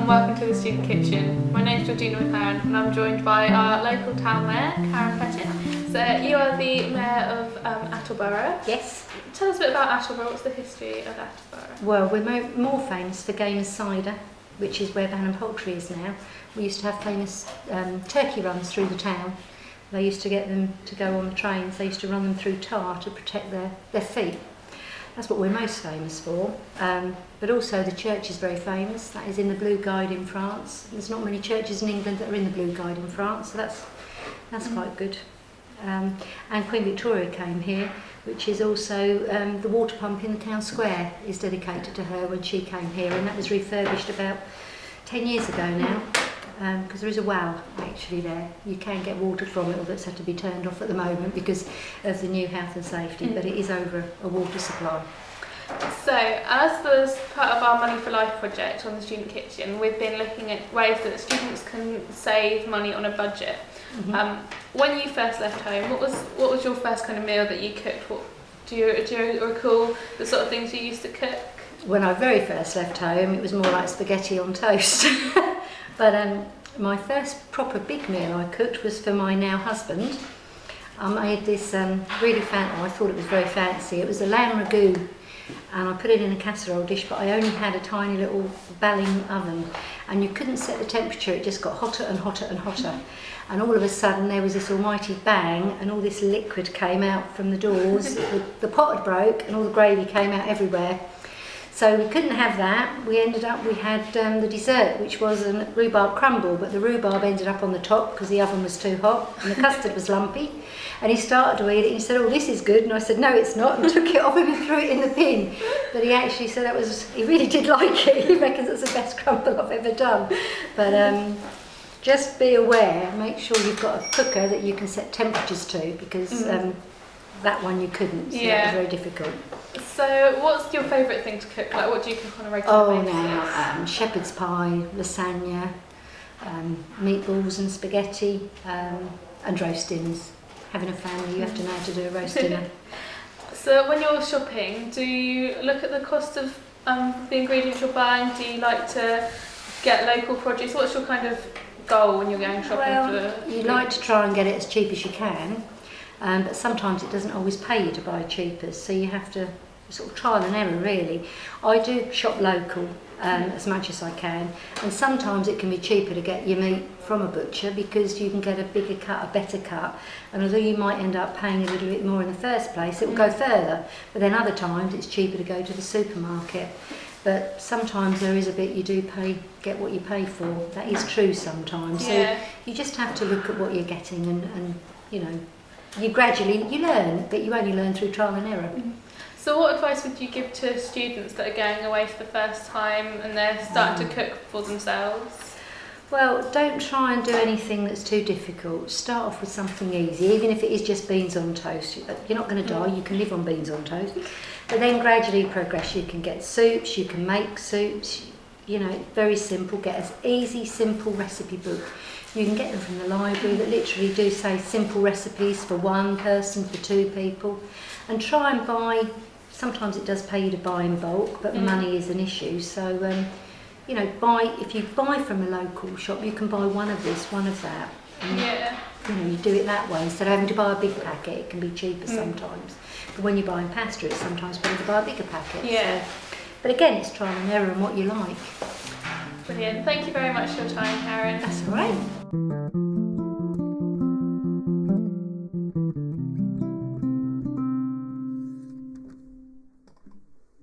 and welcome to the Student Kitchen. My name's Georgina Mclaren and I'm joined by our local town mayor, Karen Pettitt. So you are the mayor of Attleborough. Yes. Tell us a bit about Attleborough. What's the history of Attleborough? Well, we're more famous for Gamers Cider, which is where Banham Poultry is now. We used to have famous turkey runs through the town. They used to get them to go on the trains. They used to run them through tar to protect their feet. That's what we're most famous for. But also the church is very famous. That is in the Blue Guide in France. There's not many churches in England that are in the Blue Guide in France, so that's quite good. And Queen Victoria came here, which is also the water pump in the town square is dedicated to her when she came here, and that was refurbished about 10 years ago now. Because there is a well actually there. You can get water from it, although it's had to be turned off at the moment because of the new health and safety, but it is over a water supply. So, as part of our Money for Life project on the Student Kitchen, we've been looking at ways that students can save money on a budget. Mm-hmm. When you first left home, what was your first kind of meal that you cooked? Do you recall the sort of things you used to cook? When I very first left home, it was more like spaghetti on toast. But my first proper big meal I cooked was for my now husband. I made this really fancy, I thought it was very fancy. It was a lamb ragout, and I put it in a casserole dish, but I only had a tiny little Balling oven, and you couldn't set the temperature, it just got hotter and hotter and hotter. And all of a sudden there was this almighty bang, and all this liquid came out from the doors. The pot had broke, and all the gravy came out everywhere. So we couldn't have that. We had the dessert, which was a rhubarb crumble, but the rhubarb ended up on the top because the oven was too hot and the custard was lumpy. And he started to eat it and he said, "Oh, this is good." And I said, "No, it's not," and took it off him and threw it in the bin. But he actually said he really did like it. He reckons it's the best crumble I've ever done. But just be aware, make sure you've got a cooker that you can set temperatures to, because that one you couldn't, so that was very difficult. So what's your favourite thing to cook? Like, what do you cook on a regular basis? Now, shepherd's pie, lasagna, meatballs and spaghetti, and roast dinners. Having a family, you have to know how to do a roast dinner. So when you're shopping, do you look at the cost of the ingredients you're buying? Do you like to get local produce? What's your kind of goal when you're going shopping? You like to try and get it as cheap as you can. But sometimes it doesn't always pay you to buy cheaper, so you have to sort of trial and error really. I do shop local as much as I can, and sometimes it can be cheaper to get your meat from a butcher because you can get a bigger cut, a better cut, and although you might end up paying a little bit more in the first place, it will go further, but then other times it's cheaper to go to the supermarket. But sometimes there is a bit you do get what you pay for. That is true sometimes. So you just have to look at what you're getting and you know, you learn, but you only learn through trial and error. So what advice would you give to students that are going away for the first time and they're starting to cook for themselves? Well, don't try and do anything that's too difficult. Start off with something easy, even if it is just beans on toast. You're not going to die, you can live on beans on toast. But then gradually progress. You can get soups, you can make soups, you know, very simple. Get an easy, simple recipe book. You can get them from the library that literally do say simple recipes for one person, for two people, and try and buy. Sometimes it does pay you to buy in bulk, but money is an issue. So, you know, if you buy from a local shop, you can buy one of this, one of that. And, you know, you do it that way instead of having to buy a big packet. It can be cheaper sometimes. But when you're buying pasta, it's sometimes better to buy a bigger packet. Yeah. So, but again, it's trial and error and what you like. Brilliant. Thank you very much for your time, Karen. That's all right.